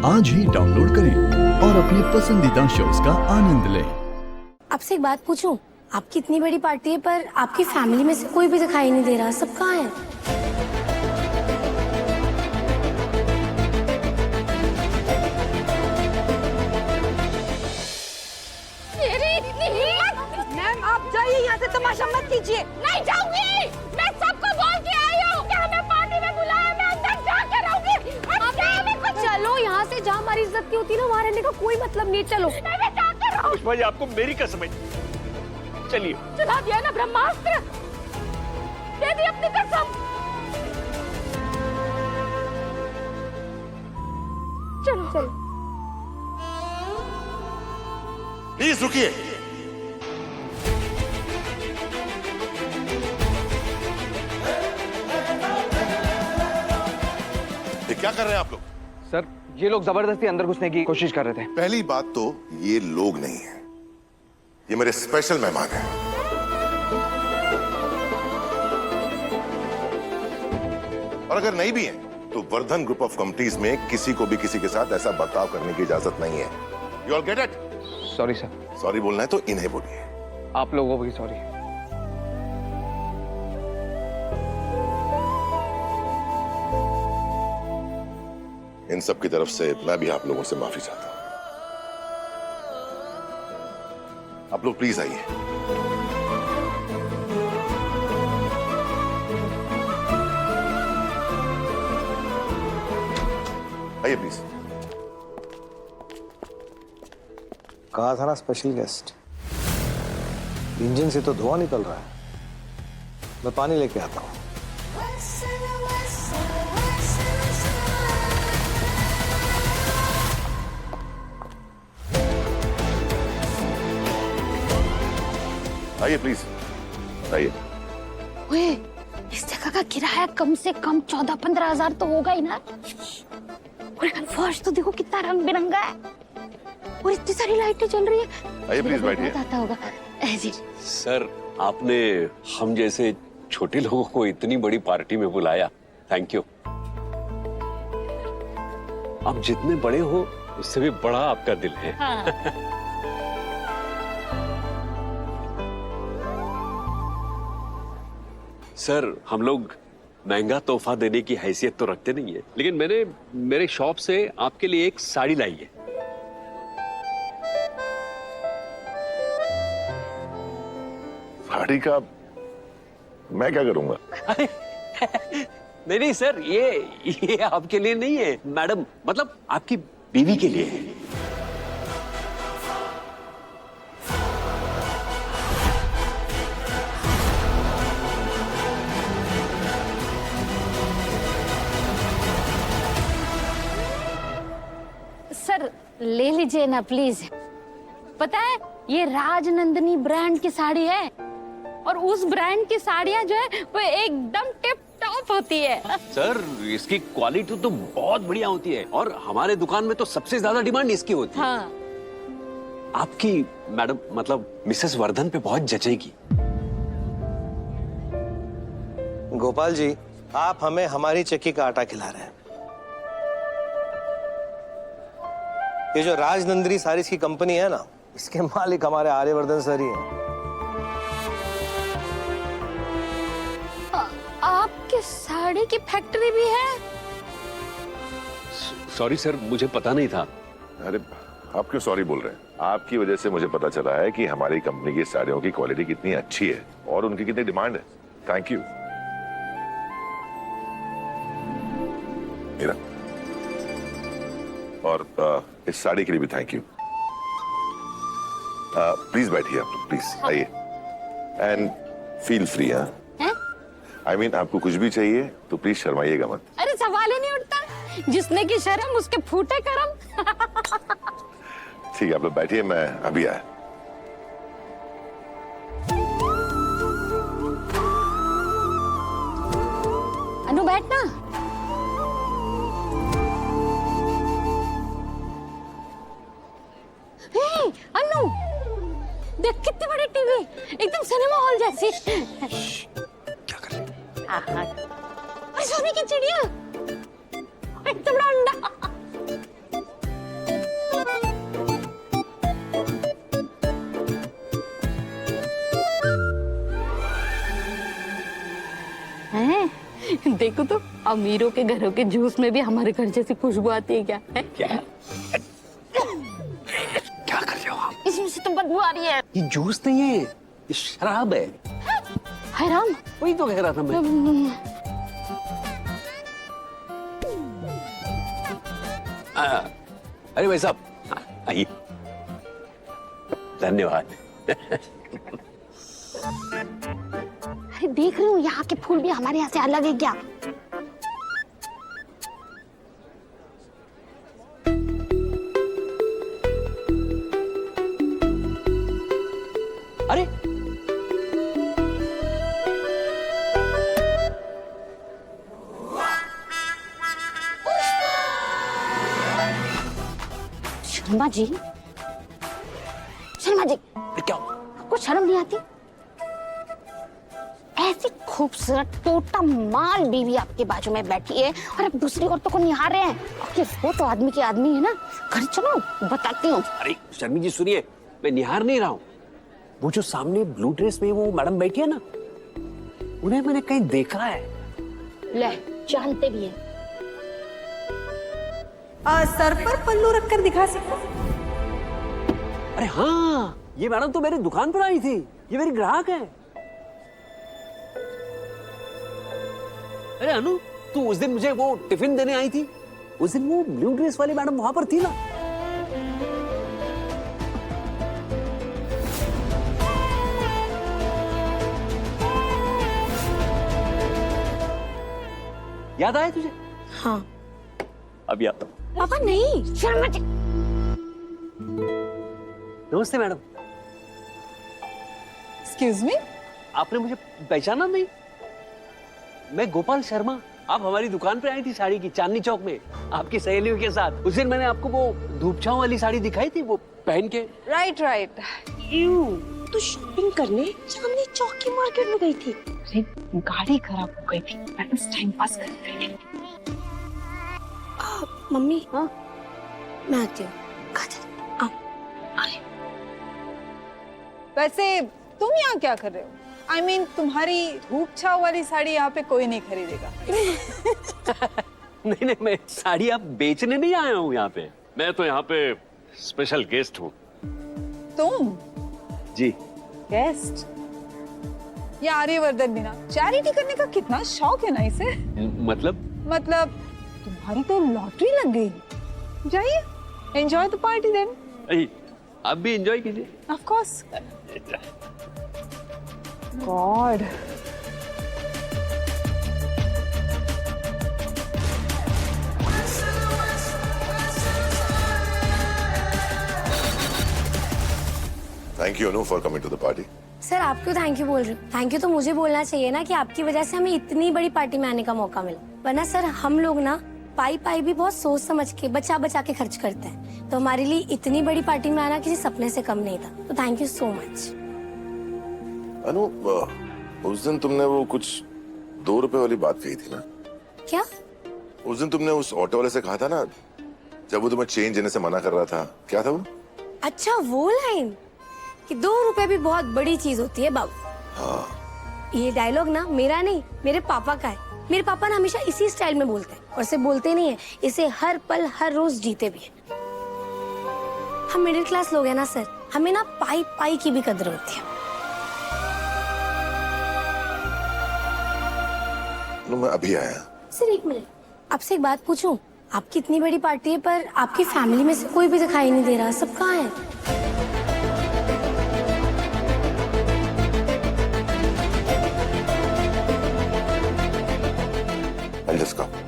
आज ही डाउनलोड करें और अपने पसंदीदा शोज का आनंद लें। आपसे एक बात पूछूं? आपकी इतनी बड़ी पार्टी है पर आपकी फैमिली में से कोई भी दिखाई नहीं दे रहा, सब कहाँ है? मैम आप जाइए यहाँ से, तमाशा मत कीजिए। नहीं जाऊंगी, मैं सबको बोल के आई हूँ कि हमें पार्टी में बुलाया, मैं अंदर जाके रहूंगी। अब क्या हमें कुछ चलो यहाँ से, जहाँ हमारी इज्जत की होती है ना वहाँ रहने का कोई मतलब नहीं। चलो मैं जाके रहूंगी। पुष्पा जी आपको मेरी कसम है, चलिए। चला दिया ना ब्रह्मास्त्र, दे दी अपनी कसम। चलो चलो। प्लीज रुकिए। ये क्या कर रहे हैं आप लोग? सर ये लोग जबरदस्ती अंदर घुसने की कोशिश कर रहे थे। पहली बात तो ये लोग नहीं है, ये मेरे स्पेशल मेहमान हैं। और अगर नहीं भी हैं, तो वर्धन ग्रुप ऑफ कंपनीज में किसी को भी किसी के साथ ऐसा बर्ताव करने की इजाजत नहीं है। You all get it? Sorry sir. Sorry बोलना है तो इन्हें बोलिए। आप लोगों को भी सॉरी। इन सब की तरफ से मैं भी आप लोगों से माफी चाहता हूं। आप लोग प्लीज आइए। आइए प्लीज। कहा था ना स्पेशल गेस्ट। इंजन से तो धुआं निकल रहा है, मैं पानी लेके आता हूं। आइए प्लीज आइए। ओए, इस जगह का किराया कम से कम 14-15 हजार तो होगा ही ना। और फर्श तो देखो कितना रंग बिरंगा है और इतनी सारी लाइटें जल रही है। आइए प्लीज बैठिए। आता होगा जी। सर आपने हम जैसे छोटे लोगों को इतनी बड़ी पार्टी में बुलाया, थैंक यू। आप जितने बड़े हो उससे भी बड़ा आपका दिल है। हाँ। सर हम लोग महंगा तोहफा देने की हैसियत तो रखते नहीं है, लेकिन मैंने मेरे शॉप से आपके लिए एक साड़ी लाई है। साड़ी का मैं क्या करूंगा? नहीं नहीं सर, ये आपके लिए नहीं है मैडम, मतलब आपकी बीवी के लिए है। सर ले लीजिए ना प्लीज। पता है ये राजनंदिनी ब्रांड की साड़ी है और उस ब्रांड की साड़ियां जो है वो एकदम टिप टॉप होती है। सर इसकी क्वालिटी तो बहुत बढ़िया होती है और हमारे दुकान में तो सबसे ज्यादा डिमांड इसकी होती है। हाँ। आपकी मैडम मतलब मिसेस वर्धन पे बहुत जचेगी। गोपाल जी, आप हमें हमारी चक्की का आटा खिला रहे हैं। ये जो राजनंदिनी साड़ीज की कंपनी है ना, इसके मालिक हमारे आर्यवर्धन सर ही हैं। आपके साड़ी की फैक्ट्री भी है? सॉरी सर, मुझे पता नहीं था। अरे आप क्यों सॉरी बोल रहे हैं? आपकी वजह से मुझे पता चला है कि हमारी कंपनी की साड़ियों की क्वालिटी कितनी अच्छी है और उनकी कितनी डिमांड है। Thank you. मेरा और इस साड़ी के लिए भी थैंक यू। प्लीज बैठिए आप लोग, प्लीज आइए एंड फील फ्री। हाँ आई मीन आपको कुछ भी चाहिए तो प्लीज शर्माइएगा मत। अरे सवाल ही नहीं उठता, जिसने की शर्म उसके फूटे करम। ठीक है आप लोग बैठिए, मैं अभी आया। अनु बैठना। अनु देख कितनी बड़ी टीवी, एकदम सिनेमा हॉल जैसी। क्या कर रहे हैं? अरे सोने की चिड़िया, एकदम बड़ा अंडा। देखो तो अमीरों के घरों के जूस में भी हमारे घर जैसी खुशबू आती है क्या है? क्या क्या कर रहे हो आप? इसमें से तो बदबू आ रही है। ये जूस नहीं है, ये शराब है। हाय राम। वही तो कह रहा था मैं। अरे भाई साहब, आइए। धन्यवाद। अरे देख रही हूँ यहाँ के फूल भी हमारे यहाँ से अलग है क्या? अरे शर्मा जी, शर्मा जी, क्या? आपको शर्म नहीं आती? ऐसी खूबसूरत टोटा माल बीवी आपके बाजू में बैठी है और आप दूसरी औरतों को निहार रहे हैं। आपके वो तो आदमी की आदमी है ना। घर चलो बताती हूँ। अरे शर्मी जी सुनिए, मैं निहार नहीं रहा हूँ। वो जो सामने ब्लू ड्रेस में वो मैडम बैठी है ना, उन्हें मैंने कहीं देखा है। ले जानते भी हैं। सर पर पल्लू रखकर दिखा सकते? अरे हाँ, ये मैडम तो मेरी दुकान पर आई थी। ये मेरी ग्राहक है। अरे अनु, तू उस दिन मुझे वो टिफिन देने आई थी, उस दिन वो ब्लू ड्रेस वाली मैडम वहां पर थी ना? याद आया तुझे? हाँ। अब याद। पापा नहीं। शर्मा जी, नमस्ते मैडम। एक्सक्यूज मी, आपने मुझे पहचाना नहीं? मैं गोपाल शर्मा। आप हमारी दुकान पे आई थी साड़ी की, चांदनी चौक में, आपकी सहेलियों के साथ। उस दिन मैंने आपको वो धूप छांव वाली साड़ी दिखाई थी, वो पहन के। Right right. तो शॉपिंग करने चांदनी चौक की मार्केट में गई थी। अरे गाड़ी खराब हो गई थी, मैं बस टाइम पास कर रही थी। मम्मी, हाँ मैं आती हूँ। आओ। वैसे तुम यहाँ क्या कर रहे हो? I mean, तुम्हारी धूप छाव वाली साड़ी यहाँ पे कोई नहीं खरीदेगा। नहीं, मैं साड़ी आप बेचने नहीं आया हूँ यहाँ पे। मैं तो यहाँ पे स्पेशल गेस्ट हूँ। तुम जी। गेस्ट? ये आर्यवर्धन बिना चैरिटी करने का कितना शौक है ना इसे। मतलब तुम्हारी तो लॉटरी लग गई। जाइए, एंजॉय द पार्टी देन। आप भी एंजॉय कीजिए। Of course. God. Thank you Anu for coming to the party. Sir आप क्यों थैंक यू बोल रहे हो? थैंक यू तो मुझे बोलना चाहिए ना कि आपकी वजह से हमें इतनी बड़ी पार्टी में आने का मौका मिला। वरना सर हम लोग ना पाई भी बहुत सोच समझ के बचा के खर्च करते हैं, तो हमारे लिए इतनी बड़ी पार्टी में आना किसी सपने से कम नहीं था। तो थैंक यू सो मच। अनु, उस दिन तुमने वो कुछ 2 रुपए वाली बात कही थी ना? क्या? उस दिन तुमने उस ऑटो वाले से कहा था ना, जब वो तुम्हें चेंज देने से मना कर रहा था, क्या था वो? अच्छा वो लाइन कि 2 रुपए भी बहुत बड़ी चीज होती है बाबू। हाँ। ये डायलॉग ना मेरा नहीं, मेरे पापा का है। मेरे पापा ना हमेशा इसी स्टाइल में बोलते हैं, और सिर्फ बोलते नहीं है, इसे हर पल हर रोज जीते भी हैं। हम मिडिल क्लास लोग हैं ना सर, हमें ना पाई की भी कदर होती है। मैं अभी आया। सर 1 मिनट, आपसे एक बात पूछूं? आपकी इतनी बड़ी पार्टी है पर आपकी फैमिली में से कोई भी दिखाई नहीं दे रहा, सब कहाँ है? I'll just come.